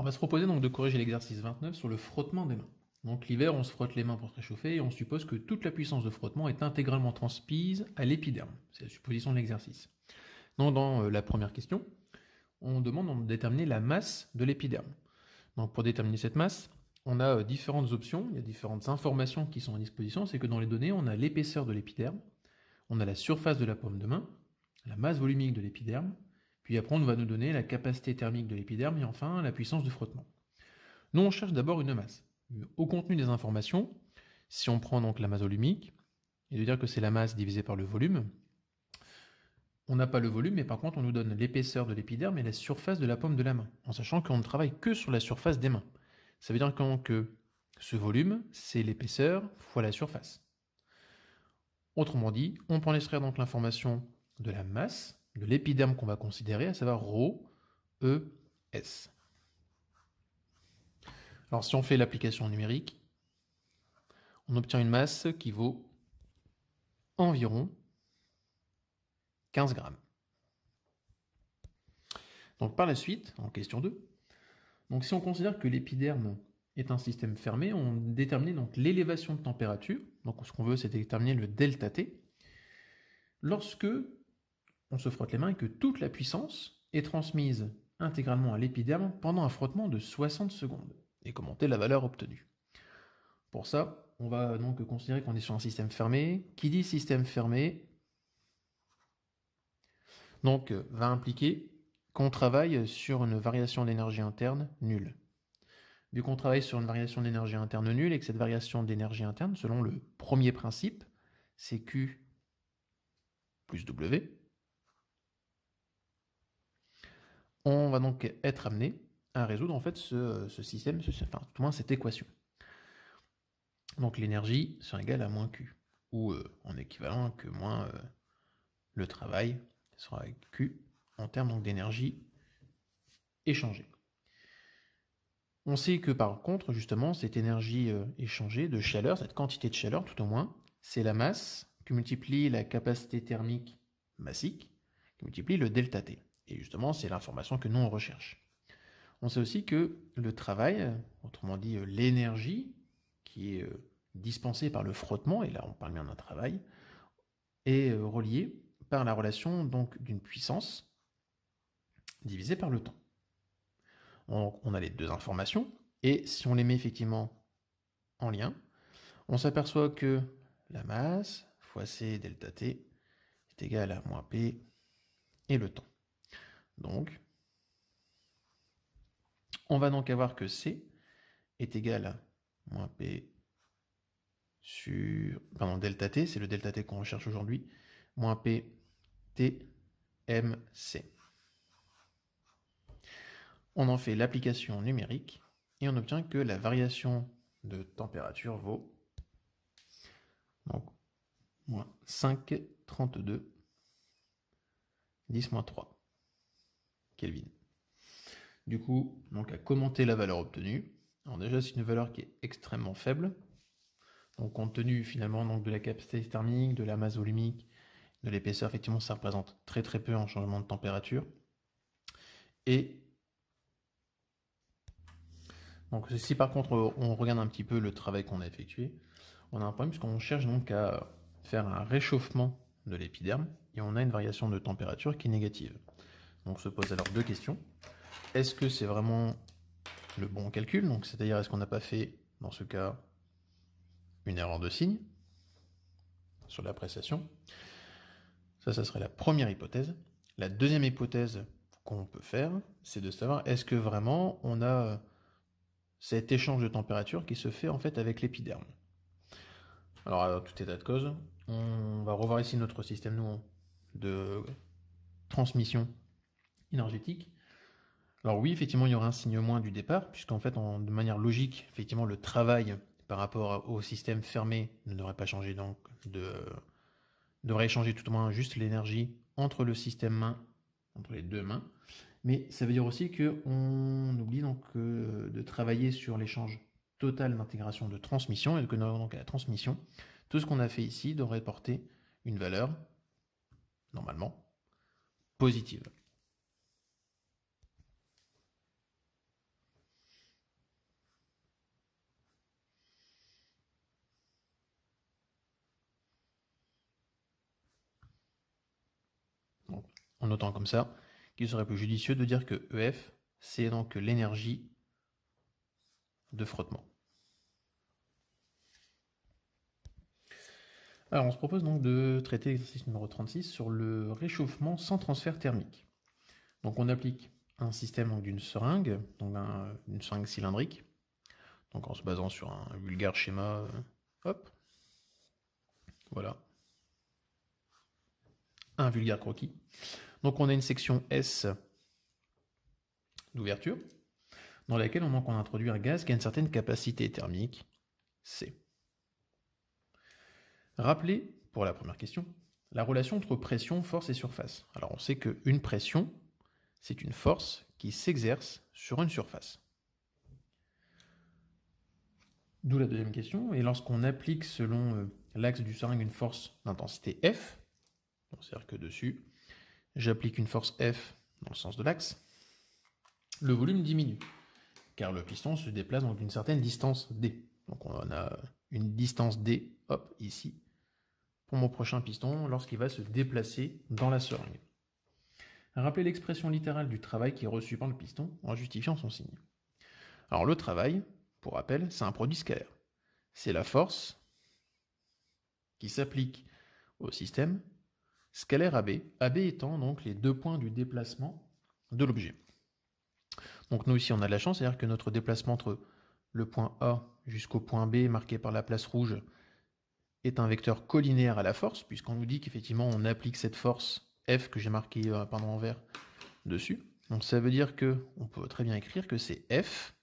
va se proposer donc de corriger l'exercice 29 sur le frottement des mains. Donc l'hiver, on se frotte les mains pour se réchauffer et on suppose que toute la puissance de frottement est intégralement transmise à l'épiderme. C'est la supposition de l'exercice. Donc dans la première question, on demande de déterminer la masse de l'épiderme. Donc pour déterminer cette masse, on a différentes options, il y a différentes informations qui sont à disposition. C'est que dans les données, on a l'épaisseur de l'épiderme, on a la surface de la paume de main, la masse volumique de l'épiderme, puis après on va nous donner la capacité thermique de l'épiderme et enfin la puissance de frottement. Nous on cherche d'abord une masse. Au contenu des informations, si on prend donc la masse volumique, et de dire que c'est la masse divisée par le volume, on n'a pas le volume, mais par contre on nous donne l'épaisseur de l'épiderme et la surface de la paume de la main, en sachant qu'on ne travaille que sur la surface des mains. Ça veut dire que ce volume, c'est l'épaisseur fois la surface. Autrement dit, on peut en extraire donc l'information de la masse, de l'épiderme qu'on va considérer, à savoir ρ, E, S. Alors si on fait l'application numérique, on obtient une masse qui vaut environ 15 grammes. Donc par la suite, en question 2, donc si on considère que l'épiderme est un système fermé, on détermine donc l'élévation de température. Donc ce qu'on veut, c'est déterminer le delta T. Lorsque on se frotte les mains et que toute la puissance est transmise intégralement à l'épiderme pendant un frottement de 60 secondes et commenter la valeur obtenue. Pour ça, on va donc considérer qu'on est sur un système fermé. Qui dit système fermé, donc va impliquer qu'on travaille sur une variation d'énergie interne nulle. Vu qu'on travaille sur une variation d'énergie interne nulle et que cette variation d'énergie interne, selon le premier principe, c'est Q plus W, on va donc être amené à résoudre en fait ce système, enfin tout au moins cette équation. Donc l'énergie sera égale à moins Q, ou en équivalent que moins le travail sera Q en termes donc d'énergie échangée. On sait que par contre, justement, cette énergie échangée de chaleur, cette quantité de chaleur tout au moins, c'est la masse qui multiplie la capacité thermique massique, qui multiplie le delta T. Et justement, c'est l'information que nous on recherche. On sait aussi que le travail, autrement dit l'énergie, qui est dispensée par le frottement, et là on parle bien d'un travail, est reliée par la relation donc d'une puissance divisée par le temps. On a les deux informations, et si on les met effectivement en lien, on s'aperçoit que la masse fois C delta T est égal à moins P et le temps. Donc, on va donc avoir que C est égal à moins P sur... Pardon, delta T, c'est le delta T qu'on recherche aujourd'hui, moins P T MC. On en fait l'application numérique et on obtient que la variation de température vaut donc moins 5,32 10-3 Kelvin. Du coup, donc à commenter la valeur obtenue. Alors déjà, c'est une valeur qui est extrêmement faible. Donc compte tenu finalement donc, de la capacité thermique, de la masse volumique, de l'épaisseur, effectivement, ça représente très très peu en changement de température. Et donc si par contre on regarde un petit peu le travail qu'on a effectué, on a un problème puisqu'on cherche donc à faire un réchauffement de l'épiderme et on a une variation de température qui est négative. Donc se pose alors deux questions. Est-ce que c'est vraiment le bon calcul? Donc c'est-à-dire est-ce qu'on n'a pas fait dans ce cas une erreur de signe sur l'appréciation? Ça serait la première hypothèse. La deuxième hypothèse qu'on peut faire, c'est de savoir est-ce que vraiment on a cet échange de température qui se fait en fait avec l'épiderme. Alors à tout état de cause, on va revoir ici notre système nous, de transmission énergétique. Alors oui, effectivement, il y aura un signe moins du départ, puisqu'en fait, de manière logique, effectivement, le travail par rapport au système fermé ne devrait pas changer, donc devrait échanger tout au moins juste l'énergie entre le système main, entre les deux mains. Mais ça veut dire aussi qu'on oublie donc de travailler sur l'échange total d'intégration de transmission, et que donc à la transmission, tout ce qu'on a fait ici devrait porter une valeur, normalement, positive. en notant comme ça qu'il serait plus judicieux de dire que EF, c'est donc l'énergie de frottement. Alors on se propose donc de traiter l'exercice numéro 36 sur le réchauffement sans transfert thermique. Donc on applique un système d'une seringue, donc une seringue cylindrique, donc en se basant sur un vulgaire schéma, hop, voilà, un vulgaire croquis. Donc on a une section S d'ouverture, dans laquelle on introduit un gaz qui a une certaine capacité thermique, C. Rappelez, pour la première question, la relation entre pression, force et surface. Alors on sait qu'une pression, c'est une force qui s'exerce sur une surface. D'où la deuxième question, et lorsqu'on applique selon l'axe du seringue une force d'intensité F, c'est-à-dire que dessus, j'applique une force F dans le sens de l'axe, le volume diminue, car le piston se déplace donc d'une certaine distance D. Donc on a une distance D, hop, ici, pour mon prochain piston, lorsqu'il va se déplacer dans la seringue. Rappelez l'expression littérale du travail qui est reçu par le piston en justifiant son signe. Alors le travail, pour rappel, c'est un produit scalaire. C'est la force qui s'applique au système scalaire AB, AB étant donc les 2 points du déplacement de l'objet. Donc nous ici on a de la chance, c'est-à-dire que notre déplacement entre le point A jusqu'au point B marqué par la place rouge est un vecteur collinéaire à la force, puisqu'on nous dit qu'effectivement on applique cette force F que j'ai marqué en vert dessus. Donc ça veut dire que on peut très bien écrire que c'est F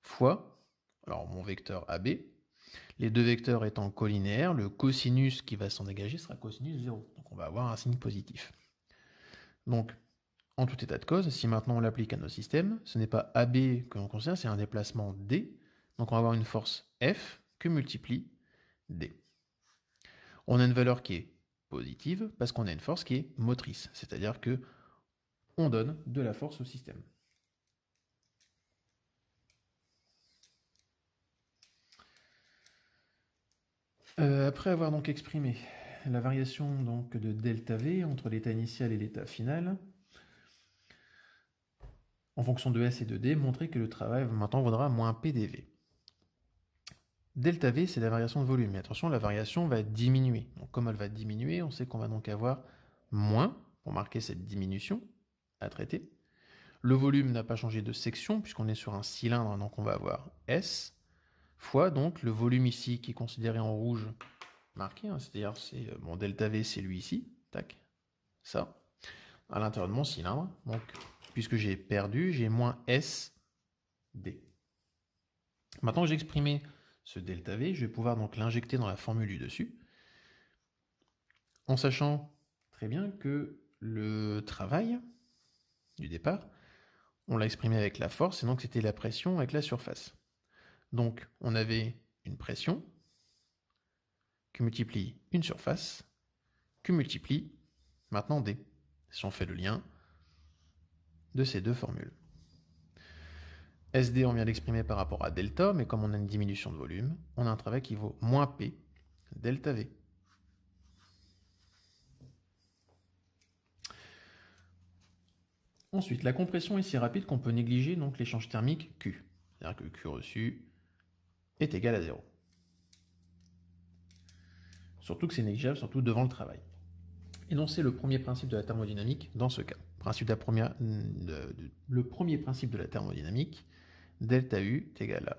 fois, alors mon vecteur AB, les deux vecteurs étant collinéaires, le cosinus qui va s'en dégager sera cosinus 0. Donc on va avoir un signe positif. Donc en tout état de cause, si maintenant on l'applique à nos systèmes, ce n'est pas AB que l'on considère, c'est un déplacement D. Donc on va avoir une force F que multiplie D. On a une valeur qui est positive parce qu'on a une force qui est motrice, c'est-à-dire que on donne de la force au système. Après avoir donc exprimé la variation donc de delta V entre l'état initial et l'état final, en fonction de S et de D, montrer que le travail maintenant vaudra moins PdV. Delta V, c'est la variation de volume. Mais attention, la variation va diminuer. Donc comme elle va diminuer, on sait qu'on va donc avoir moins, pour marquer cette diminution, à traiter. Le volume n'a pas changé de section, puisqu'on est sur un cylindre, donc on va avoir S, fois donc le volume ici, qui est considéré en rouge, marqué, hein, c'est-à-dire c'est mon delta V, c'est lui ici, tac, ça, à l'intérieur de mon cylindre. Donc, puisque j'ai perdu, j'ai moins S, D. Maintenant que j'ai exprimé ce delta V, je vais pouvoir donc l'injecter dans la formule du dessus, en sachant très bien que le travail du départ, on l'a exprimé avec la force, et donc c'était la pression avec la surface. Donc on avait une pression qui multiplie une surface, qui multiplie maintenant D, si on fait le lien de ces deux formules. SD, on vient d'exprimer par rapport à delta, mais comme on a une diminution de volume, on a un travail qui vaut moins P delta V. Ensuite, la compression est si rapide qu'on peut négliger donc l'échange thermique Q. C'est-à-dire que Q reçu est égal à 0. Surtout que c'est négligeable, surtout devant le travail. Et donc c'est le premier principe de la thermodynamique dans ce cas. Le premier principe de la thermodynamique, delta U est égal à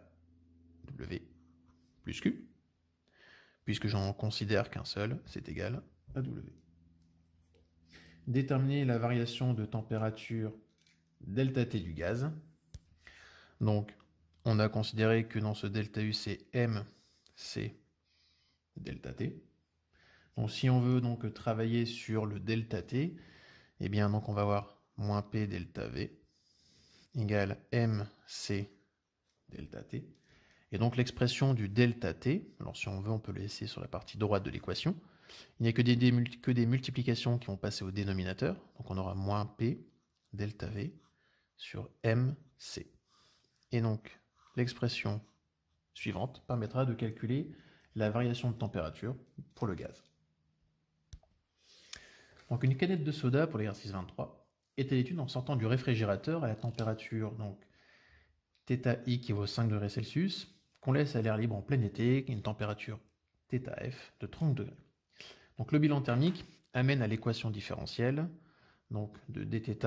W plus Q, puisque j'en considère qu'un seul, c'est égal à W. Déterminer la variation de température delta T du gaz. Donc, on a considéré que dans ce delta U, c'est MC delta T. Donc, si on veut donc travailler sur le delta T, eh bien, donc on va avoir moins P delta V égale MC delta T. Et donc, l'expression du delta T, alors si on veut, on peut le laisser sur la partie droite de l'équation. Il n'y a que des multiplications qui vont passer au dénominateur. Donc, on aura moins P delta V sur MC. Et donc, l'expression suivante permettra de calculer la variation de température pour le gaz. Donc une canette de soda pour l'exercice 23 est à l'étude en sortant du réfrigérateur à la température donc θi qui vaut 5 degrés Celsius, qu'on laisse à l'air libre en plein été, qui a une température θf de 30 degrés. Donc le bilan thermique amène à l'équation différentielle donc de dθ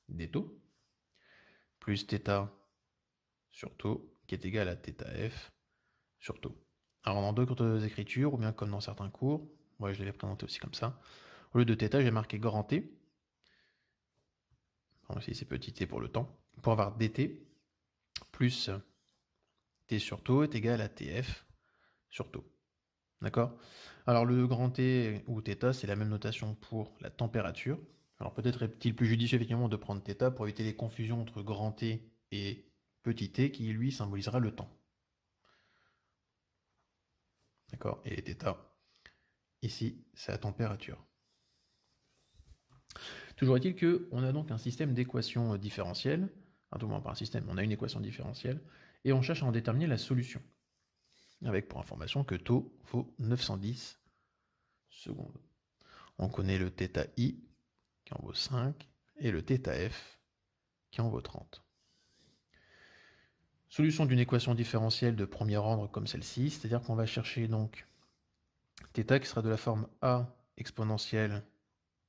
dτ plus θ sur tau qui est égal à θf sur tau. Alors dans d'autres écritures, ou bien comme dans certains cours, moi je l'avais présenté aussi comme ça, au lieu de θ, j'ai marqué grand T, bon, ici c'est petit t pour le temps, pour avoir dt plus t sur tau est égal à tf sur tau. D'accord? Alors le grand T ou θ, c'est la même notation pour la température. Alors peut-être est-il plus judicieux effectivement de prendre θ pour éviter les confusions entre grand T et petit t qui lui symbolisera le temps. D'accord? Et θ, ici, c'est la température. Toujours est-il qu'on a donc un système d'équations différentielles, tout le monde pas un système, on a une équation différentielle, et on cherche à en déterminer la solution. Avec pour information que tau vaut 910 secondes. On connaît le θi qui en vaut 5 et le θf qui en vaut 30. Solution d'une équation différentielle de premier ordre comme celle-ci, c'est-à-dire qu'on va chercher donc θ qui sera de la forme a exponentielle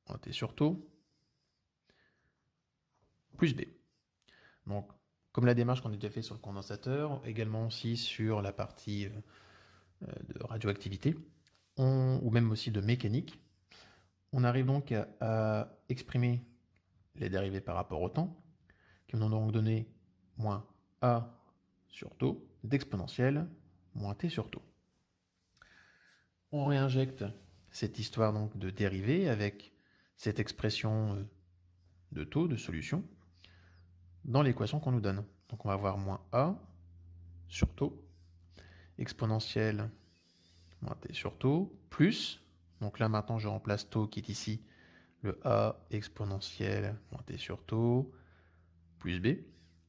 en t sur tau plus b. Donc, comme la démarche qu'on a déjà fait sur le condensateur, également aussi sur la partie de radioactivité, ou même aussi de mécanique, on arrive donc à exprimer les dérivées par rapport au temps, qui vont donc donner moins a sur tau d'exponentielle moins t sur tau. On réinjecte cette histoire donc de dérivée avec cette expression de taux, de solution, dans l'équation qu'on nous donne. Donc on va avoir moins a sur tau, exponentielle moins t sur tau, plus, donc là maintenant je remplace tau qui est ici, le a exponentielle moins t sur tau, plus b,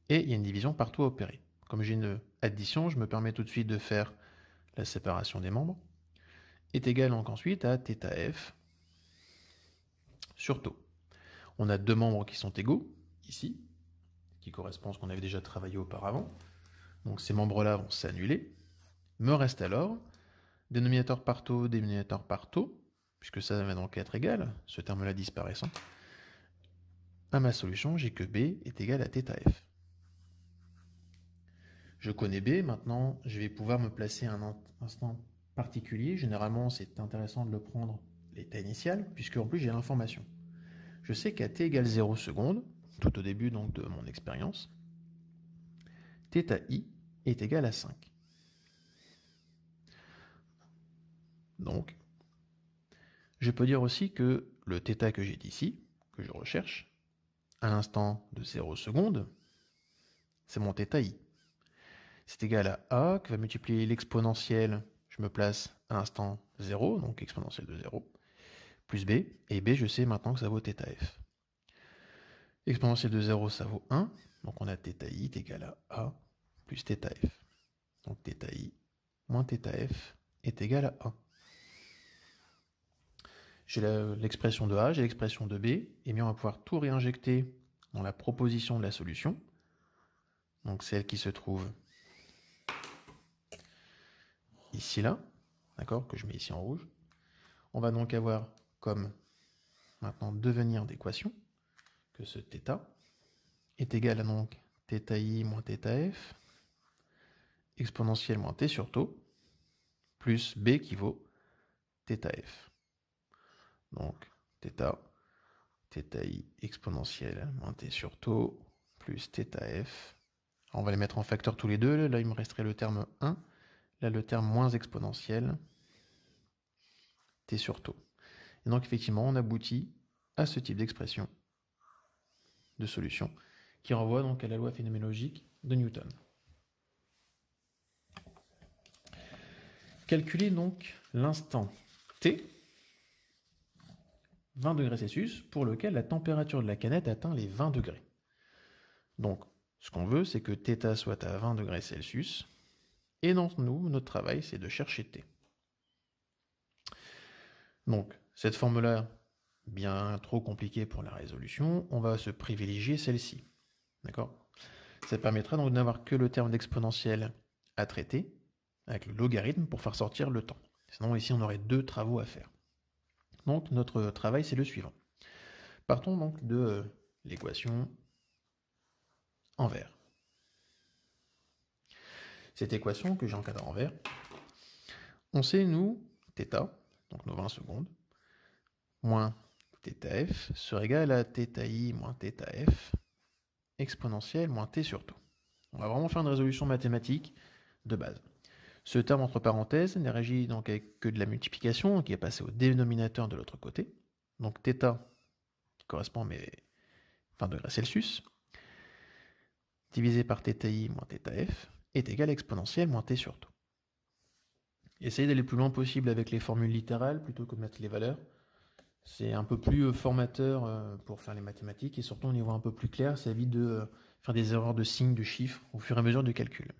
et il y a une division par taux opérée. Comme j'ai une addition, je me permets tout de suite de faire la séparation des membres, est égal donc ensuite à θf sur tau. On a deux membres qui sont égaux, ici, qui correspondent à ce qu'on avait déjà travaillé auparavant. Donc ces membres-là vont s'annuler. Me reste alors dénominateur par taux, puisque ça va donc être égal, ce terme-là disparaissant. À ma solution, j'ai que b est égal à θf. Je connais b, maintenant je vais pouvoir me placer à un instant particulier. Généralement, c'est intéressant de le prendre l'état initial, puisque en plus j'ai l'information. Je sais qu'à t égale 0 secondes, tout au début donc de mon expérience, θi est égal à 5. Donc, je peux dire aussi que le θ que j'ai ici, que je recherche, à l'instant de 0 secondes, c'est mon θi. C'est égal à a qui va multiplier l'exponentielle, je me place à l'instant 0, donc exponentielle de 0, plus b, et b je sais maintenant que ça vaut θf. Exponentielle de 0 ça vaut 1, donc on a θi est égal à a plus θf. Donc θi moins θf est égal à 1. J'ai l'expression de a, j'ai l'expression de b, et bien on va pouvoir tout réinjecter dans la proposition de la solution, donc celle qui se trouve ici là, d'accord, que je mets ici en rouge. On va donc avoir comme maintenant devenir d'équation que ce θ est égal à donc θi moins θf exponentielle moins t sur tau plus b qui vaut θf. Donc θ, θi exponentielle moins t sur tau plus θf. Alors, on va les mettre en facteur tous les deux. Là, il me resterait le terme 1. Là, le terme moins exponentielle t sur tau. Et donc, effectivement, on aboutit à ce type d'expression de solution qui renvoie donc à la loi phénoménologique de Newton. Calculer donc l'instant t, 20 degrés Celsius, pour lequel la température de la canette atteint les 20 degrés. Donc, ce qu'on veut, c'est que θ soit à 20 degrés Celsius, et dans nous, notre travail, c'est de chercher t. Donc, cette forme-là, bien trop compliquée pour la résolution, on va se privilégier celle-ci. D'accord? Ça permettra donc d'avoir que le terme d'exponentielle à traiter, avec le logarithme, pour faire sortir le temps. Sinon, ici, on aurait 2 travaux à faire. Donc, notre travail, c'est le suivant. Partons donc de l'équation en vert. Cette équation que j'ai encadrée en vert, on sait, nous, θ, donc nos 20 secondes, moins θf sera égal à θi moins θf exponentielle moins t sur tout. On va vraiment faire une résolution mathématique de base. Ce terme entre parenthèses n'est régi donc avec que de la multiplication, qui est passé au dénominateur de l'autre côté. Donc θ, qui correspond à mes 20 degrés Celsius, divisé par θi moins θf, est égal à exponentielle moins t sur tout. Essayez d'aller le plus loin possible avec les formules littérales plutôt que de mettre les valeurs. C'est un peu plus formateur pour faire les mathématiques et surtout on y voit un peu plus clair, ça évite de faire des erreurs de signes, de chiffres au fur et à mesure du calcul.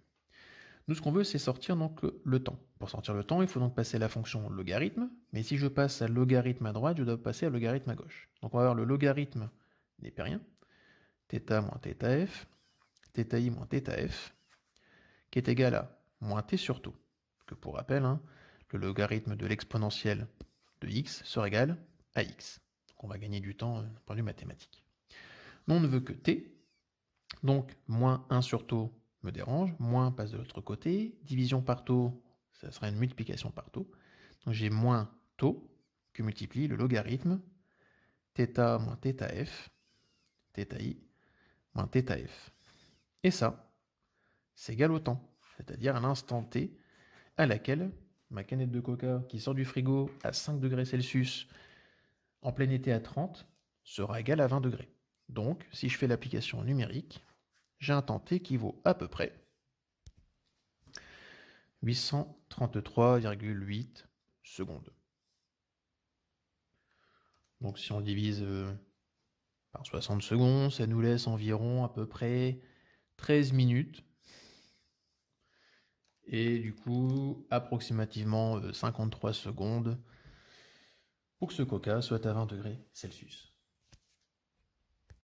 Nous, ce qu'on veut, c'est sortir donc le temps. Pour sortir le temps, il faut donc passer à la fonction logarithme, mais si je passe à logarithme à droite, je dois passer à logarithme à gauche. Donc on va avoir le logarithme népérien, θ moins θf, θi moins θf, qui est égal à moins t sur tout. Que pour rappel, le logarithme de l'exponentielle de x sera égal à x. Donc on va gagner du temps d'un point de vue mathématique. Nous, on ne veut que t, donc moins 1 sur taux me dérange, moins passe de l'autre côté, division par taux, ça sera une multiplication par taux. Donc j'ai moins taux que multiplie le logarithme θ moins θf, θi moins θf. Et ça, c'est égal au temps, c'est-à-dire à l'instant t à laquelle ma canette de coca qui sort du frigo à 5 degrés Celsius en plein été à 30 sera égale à 20 degrés. Donc, si je fais l'application numérique, j'ai un temps t qui vaut à peu près 833,8 secondes. Donc si on divise par 60 secondes, ça nous laisse environ à peu près 13 minutes. Et du coup, approximativement 53 secondes pour que ce coca soit à 20 degrés Celsius.